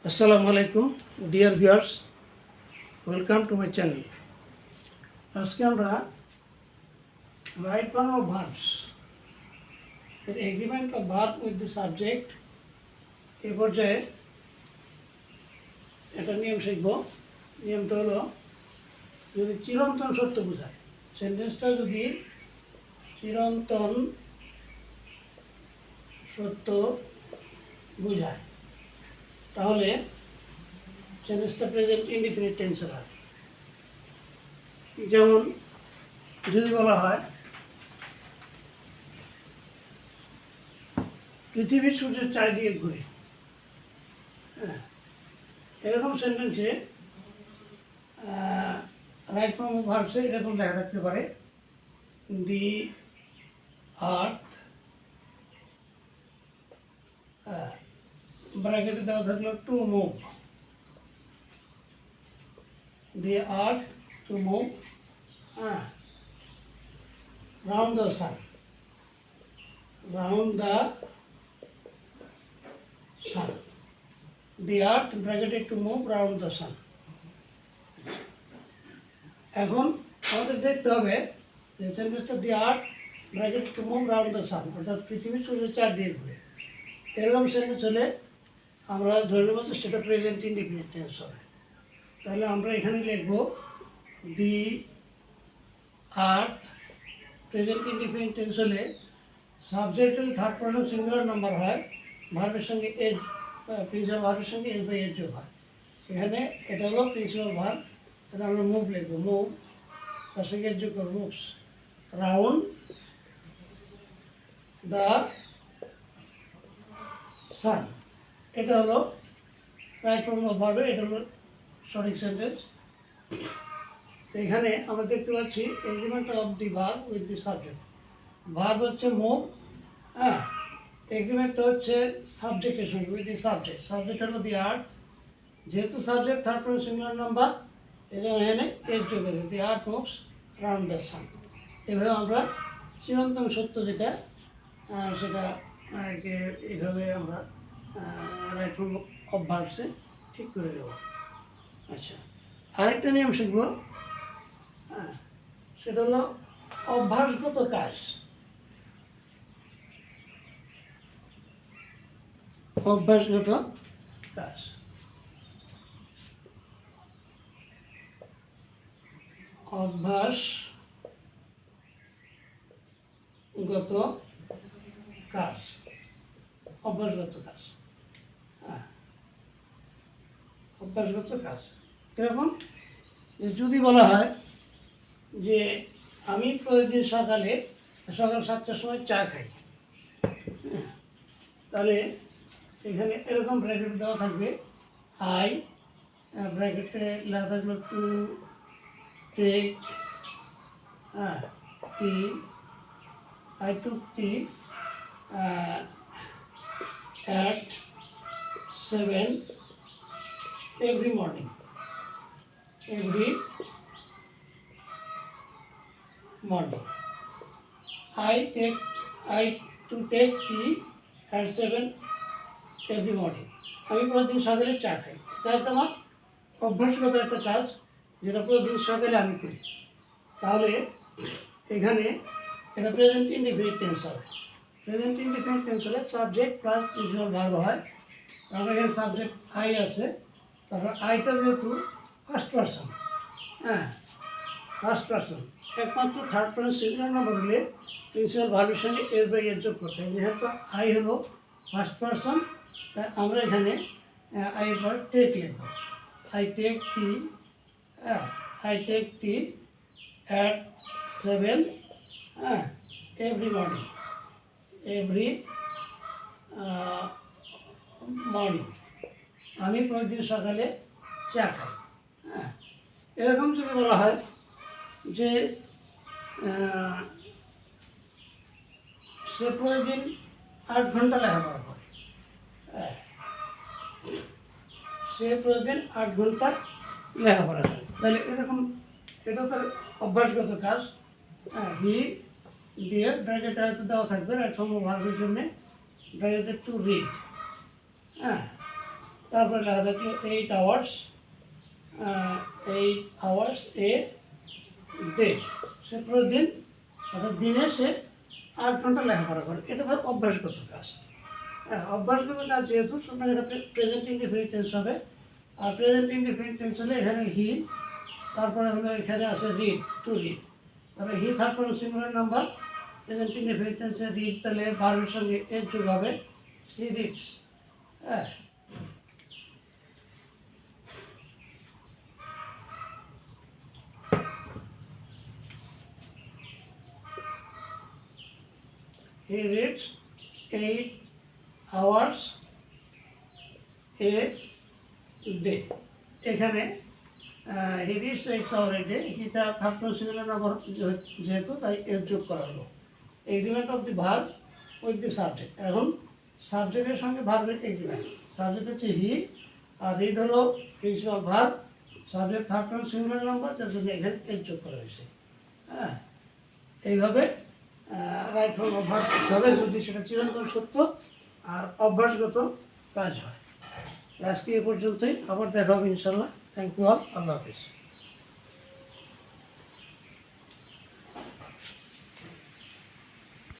Assalamu alaikum, dear viewers. Welcome to my channel. আজকে আমরা right form of verbs, the agreement of verb with the subject এ পর্যায়ে একটা নিয়ম শিখব। নিয়মটা হলো, যদি চিরন্তন সত্য বোঝায়, সেন্টেন্সটা যদি চিরন্তন সত্য বোঝায় তাহলে সেন্টেন্সটা প্রেজেন্ট ইনডিফিনিট টেন্সের হয়। যেমন যদি বলা হয় পৃথিবী সূর্যের চারিদিকে ঘুরে, হ্যাঁ, এরকম সেন্টেন্সে রাইট ফর্ম অফ ভার্বসে এরকম লেখা থাকতে পারে, দি আর্থ, ব্র্যাকেটে দেওয়া থাকলো to move, the earth to move round the sun, round the sun, the earth bracketed to move round the sun. এখন আমাদের দেখতে হবে যে সেন্টেন্সটা the earth bracket to move round the sun, অর্থাৎ পৃথিবী সূর্যের চারদিকে ঘুরে, এরকম সেন্টেন্স হলে আমরা ধরে নেব যে সেটা প্রেজেন্ট ইনডিফিনিট টেন্স হবে। তাহলে আমরা এখানে লিখব দি আর্থ প্রেজেন্ট ইনডিফিনিট টেন্স হলে সাবজেক্ট যদি থার্ড পারসন সিঙ্গুলার নাম্বার হয়, ভার্বের সঙ্গে এজ, প্রিন্সিপাল ভার্বের সঙ্গে এজ বাই এজ যোগ হয়। এখানে এটা হলো প্রিন্সিপাল ভার্ব, তাহলে আমরা মুভ লিখবো, মুভ তার সঙ্গে এজ যোগ করবো, মুভস রাউন্ড দ্য সান। এটা হলো রাইট ফর্ম অফ ভার্বের, এটা হলো সঠিক সেন্টেন্স। তো এখানে আমরা দেখতে পাচ্ছি agreement of the verb with the subject. Verb হচ্ছে মুভ, হ্যাঁ, এগ্রিমেন্টটা হচ্ছে সাবজেক্টের সঙ্গে উইথ দি সাবজেক্ট। সাবজেক্ট হলো দি আর্থ, যেহেতু subject third person singular number, এই জন্য এখানে এজ যোগ আছে, the earth moves round the sun. এভাবে আমরা চিরন্তন সত্য যেটা সেটা এইভাবে আমরা রাইট ফর্ম অফ ভার্বসে ঠিক করে দেব। আচ্ছা, আরেকটা নিয়ম শিখব, সেটা হলো অভ্যাসগত কাজ। অভ্যাসগত কাজ, অভ্যাসগত কাজ, অভ্যাসগত কাজ, হ্যাঁ, অভ্যাসগত কাজ এরকম যদি বলা হয় যে আমি প্রতিদিন সকাল 7টার সময় চা খাই, তাহলে এখানে এরকম ব্র্যাকেট দেওয়া থাকবে, আই ব্র্যাকেটে লেখা থাকলো to take tea, I took tea at 7 every morning, I to take tea at 7 every morning. আমি প্রতিদিন সকালে চা খাই, তাহলে আমার অভ্যাসগত একটা কাজ যেটা প্রতিদিন সকালে আমি করি। তাহলে এখানে এটা প্রেজেন্ট ইনডিফিনিট টেন্স হবে। প্রেজেন্ট ইনডিফিনিট টেন্স হলে সাবজেক্ট প্লাস প্রিন্সিপাল ভার্ব হয়। তারপরে এখানে সাবজেক্ট আই আছে, তারপর আইটা যেহেতু ফার্স্ট পারসন, হ্যাঁ, ফার্স্ট পারসন, একমাত্র থার্ড পারসন সিঙ্গুলার নাম্বার হলে প্রিন্সিপাল ভার্বের সঙ্গে এস বাই এর যোগ করতে হবে। যেহেতু আই হলো ফার্স্ট পারসন, তাই আমরা এখানে আই এর পর টেক লিখব, I take tea, I take tea at 7 every morning, আমি প্রতিদিন সকালে চা খাই। হ্যাঁ, এরকম যদি বলা হয় যে সে প্রতিদিন 8 ঘন্টা লেখাপড়া করে, হ্যাঁ, সে প্রতিদিন 8 ঘন্টা লেখাপড়া করে, তাহলে এরকম এটা তার অভ্যাসগত কাজ। হ্যাঁ, হি দিয়ে ব্র্যাকেট হয়তো দেওয়া থাকবে রাইট ফর্ম অফ ভার্বের জন্যে, ব্র্যাকেটে টু রিড, হ্যাঁ, তারপরে লেখা থাকলো 8 hours, 8 hours a day। সে প্রতিদিন অর্থাৎ দিনে সে 8 ঘন্টা লেখাপড়া করে। এটা তার অভ্যাসগত কাজ। হ্যাঁ, অভ্যাসগত কাজ যেহেতু সুতরাং এটা প্রেজেন্ট ইনডিফিনিট টেন্স হবে। আর প্রেজেন্ট ইনডিফিনিট টেন্স হলে এখানে হি, তারপরে হলো এখানে আছে রিড, টু রিড। তাহলে he third person singular number, present indefinite টেন্সে রিড, তাহলে ভার্বের সঙ্গে এর যোগ হবে, হি রিডস। হ্যাঁ, he reads 8 hours a day। এখানে he reads 8 hours a day, হিটা থার্ড পারসন সিঙ্গুলার নাম্বার যেহেতু তাই এর যোগ করা হলো। Agreement of the verb with the subject. এখন সাবজেক্টের সঙ্গে ভার্বের এগ্রিমেন্ট। সাবজেক্ট হচ্ছে হি, আর রিড হলো principal verb, subject third person singular number, যার জন্য এখানে এর যোগ করা হয়েছে। হ্যাঁ, এইভাবে রাইট ফর্ম অফ ভার্ব করতে হবে যদি সেটা চিরন্তন সত্য আর অভ্যাসগত কাজ হয়। আজকে এ পর্যন্তই, আবার দেখা হবে ইনশাল্লাহ। থ্যাংক ইউ অল, আল্লাহ হাফিজ।